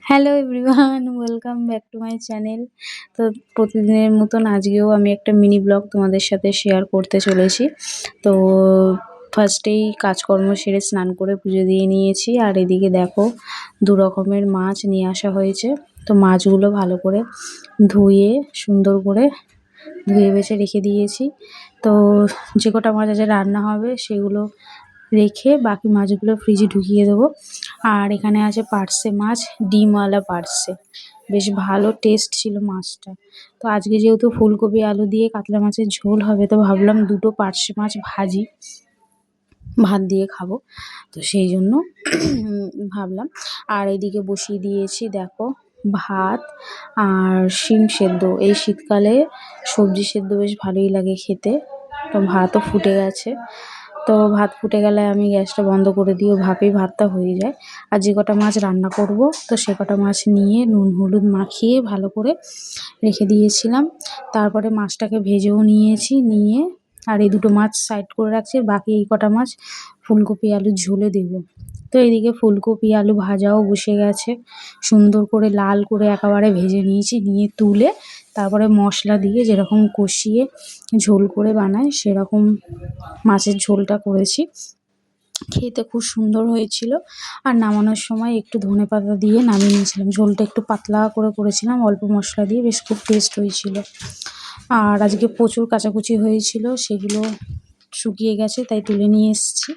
Hello everyone, welcome back to my channel. তো প্রতিদিনের মতন আজকেও আমি একটা মিনি ব্লগ তোমাদের সাথে শেয়ার করতে চলেছি। তো ফার্স্টেই কাজকর্ম সেরে স্নান করে পুজো দিয়ে নিয়েছি। আর এদিকে দেখো ২ রকমের মাছ নিয়ে আসা হয়েছে। তো মাছগুলো ভালো করে ধুয়ে সুন্দর করে ধুয়ে বেছে রেখে দিয়েছি। তো যে কটা মাছ আজ রান্না হবে সেগুলো রেখে বাকি মাছগুলো ফ্রিজে ঢুকিয়ে দেবো। আর এখানে আছে পার্সে মাছ, ডিমওয়ালা পার্সে। বেশ ভালো টেস্ট ছিল মাছটা। তো আজকে যেহেতু ফুলকপি আলু দিয়ে কাতলা মাছের ঝোল হবে, তো ভাবলাম ২টো পার্সে মাছ ভাজি, ভাত দিয়ে খাবো। তো সেই জন্য ভাবলাম। আর এদিকে বসিয়ে দিয়েছি দেখো ভাত আর শিম সেদ্ধ। এই শীতকালে সবজি সেদ্ধ বেশ ভালোই লাগে খেতে। তো ভাতও ফুটে গেছে। তো ভাত ফুটে গেলে আমি গ্যাসটা বন্ধ করে দিই, ভাপেই ভাতটা হয়ে যায়। আর যে কটা মাছ রান্না করব, তো সে কটা মাছ নিয়ে নুন হলুদ মাখিয়ে ভালো করে রেখে দিয়েছিলাম। তারপরে মাছটাকে ভেজেও নিয়েছি, নিয়ে আর এই ২টো মাছ সাইড করে রাখছি। বাকি এই কটা মাছ ফুলকপি আলুর ঝোলে দেবো। তো এদিকে ফুলকপি আলু ভাজাও বসে গেছে। সুন্দর করে লাল করে একেবারে ভেজে নিয়েছি, নিয়ে তুলে তারপরে মশলা দিয়ে যেরকম কষিয়ে ঝোল করে বানায় সেরকম মাছের ঝোলটা করেছি। খেতে খুব সুন্দর হয়েছিল। আর নামানোর সময় একটু ধনেপাতা দিয়ে নামিয়ে নিয়েছিলাম। ঝোলটা একটু পাতলা করে করেছিলাম, অল্প মশলা দিয়ে, বেশ খুব টেস্ট হয়েছিল। আর আজকে প্রচুর কাচাকুচি হয়েছিল, সেগুলো শুকিয়ে গেছে তাই তুলে নিয়ে এসেছি।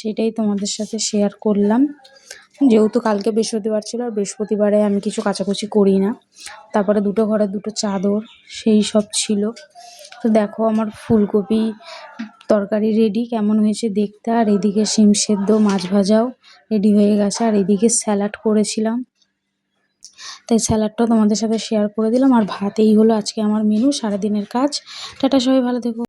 সেটাই তোমাদের সাথে শেয়ার করলাম। যেহেতু কালকে বৃহস্পতিবার ছিল, আর বৃহস্পতিবারে আমি কিছু কাচাকুচি করি না। তারপরে ২টো ঘরের ২টো চাদর সেই সব ছিল। তো দেখো আমার ফুলকপি তরকারি রেডি, কেমন হয়েছে দেখতে। আর এদিকে শিম সেদ্ধ, মাছ ভাজাও রেডি হয়ে গেছে। আর এদিকে স্যালাড করেছিলাম, তাই স্যালাডটাও তোমাদের সাথে শেয়ার করে দিলাম। আর ভাত, এই হলো আজকে আমার মেনু, সারাদিনের কাজ। টাটা, সবাই ভালো থেকো।